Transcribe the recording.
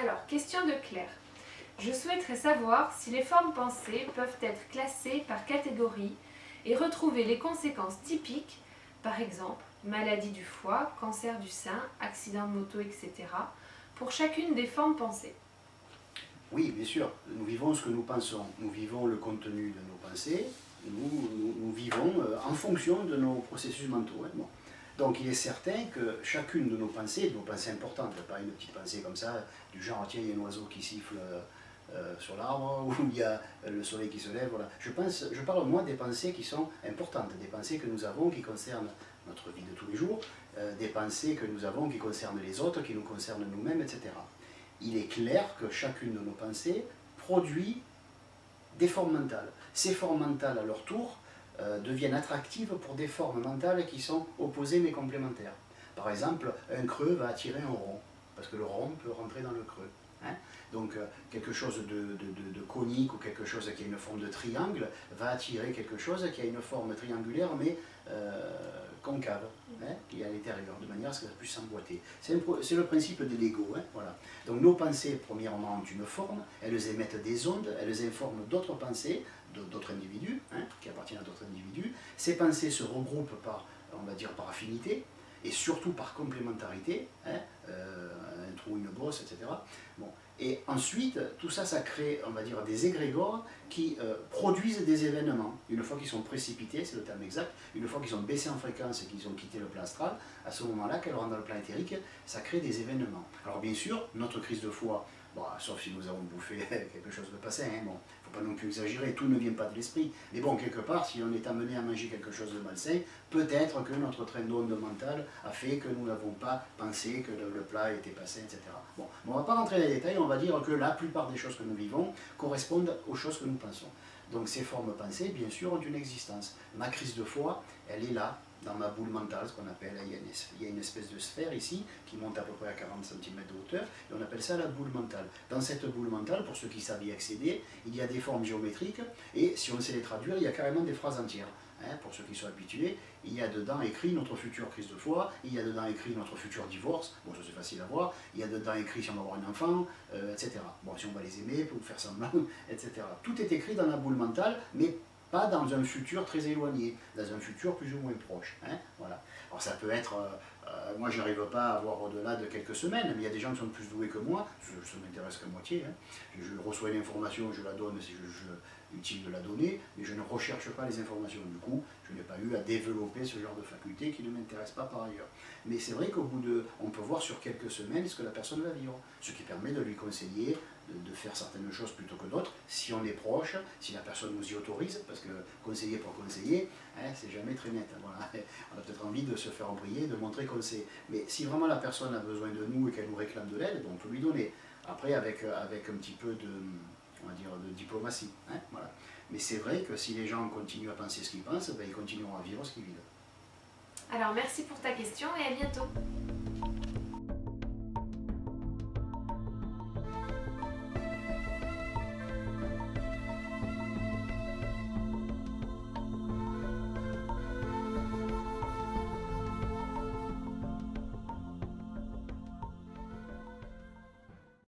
Alors, question de Claire. Je souhaiterais savoir si les formes pensées peuvent être classées par catégorie et retrouver les conséquences typiques, par exemple, maladie du foie, cancer du sein, accident de moto, etc., pour chacune des formes pensées. Oui, bien sûr, nous vivons ce que nous pensons, nous vivons le contenu de nos pensées, nous vivons en fonction de nos processus mentaux. Bon. Donc il est certain que chacune de nos pensées importantes, pas une petite pensée comme ça, du genre tiens il y a un oiseau qui siffle sur l'arbre, ou il y a le soleil qui se lève, voilà. Je parle moi des pensées qui sont importantes, des pensées que nous avons qui concernent notre vie de tous les jours, des pensées que nous avons qui concernent les autres, qui nous concernent nous-mêmes, etc. Il est clair que chacune de nos pensées produit des formes mentales. Ces formes mentales, à leur tour, deviennent attractives pour des formes mentales qui sont opposées mais complémentaires. Par exemple, un creux va attirer un rond, parce que le rond peut rentrer dans le creux. Hein. Donc quelque chose de conique ou quelque chose qui a une forme de triangle va attirer quelque chose qui a une forme triangulaire mais concave, hein, qui est à l'intérieur, de manière à ce que ça puisse s'emboîter. C'est le principe des Lego. Hein, voilà. Donc nos pensées, premièrement, ont une forme, elles émettent des ondes, elles informent d'autres pensées, d'autres individus, hein, qui appartiennent à d'autres individus. Ces pensées se regroupent par, on va dire, par affinité, et surtout par complémentarité, hein, un trou, une bosse, etc. Bon. Et ensuite, tout ça, ça crée, on va dire, des égrégores qui produisent des événements. Une fois qu'ils sont précipités, c'est le terme exact, une fois qu'ils sont baissés en fréquence et qu'ils ont quitté le plan astral, à ce moment-là, qu'elles rentrent dans le plan éthérique, ça crée des événements. Alors bien sûr, notre crise de foi, bon, sauf si nous avons bouffé quelque chose de passé, hein, bon, faut pas non plus exagérer, tout ne vient pas de l'esprit. Mais bon, quelque part, si on est amené à manger quelque chose de malsain, peut-être que notre train d'onde mentale a fait que nous n'avons pas pensé que le plat était passé, etc. Bon, on ne va pas rentrer dans les détails, on va dire que la plupart des choses que nous vivons correspondent aux choses que nous pensons. Donc ces formes pensées, bien sûr, ont une existence. Ma crise de foi, elle est là, dans ma boule mentale, ce qu'on appelle, il y a une espèce de sphère ici, qui monte à peu près à 40 cm de hauteur, et on appelle ça la boule mentale. Dans cette boule mentale, pour ceux qui savent y accéder, il y a des formes géométriques, et si on sait les traduire, il y a carrément des phrases entières. Hein, pour ceux qui sont habitués, il y a dedans écrit notre future crise de foi, il y a dedans écrit notre futur divorce, bon ça c'est facile à voir, il y a dedans écrit si on va avoir un enfant, etc. Bon, si on va les aimer, pour faire semblant, etc. Tout est écrit dans la boule mentale, mais pas dans un futur très éloigné, dans un futur plus ou moins proche. Hein, voilà. Alors ça peut être, moi je n'arrive pas à voir au-delà de quelques semaines, mais il y a des gens qui sont plus doués que moi, ça ne m'intéresse qu'à moitié, hein. Je reçois une information, je la donne si je utile de la donner, mais je ne recherche pas les informations. Du coup, je n'ai pas eu à développer ce genre de faculté qui ne m'intéresse pas par ailleurs. Mais c'est vrai qu'au bout de, on peut voir sur quelques semaines ce que la personne va vivre, ce qui permet de lui conseiller de faire certaines choses plutôt que d'autres, si on est proche, si la personne nous y autorise, parce que conseiller pour conseiller, hein, c'est jamais très net. Voilà. On a peut-être envie de se faire briller, de montrer qu'on sait. Mais si vraiment la personne a besoin de nous et qu'elle nous réclame de l'aide, on peut lui donner. Après, avec un petit peu de, on va dire, de diplomatie. Hein, voilà. Mais c'est vrai que si les gens continuent à penser ce qu'ils pensent, ben, ils continueront à vivre ce qu'ils vivent. Alors merci pour ta question et à bientôt.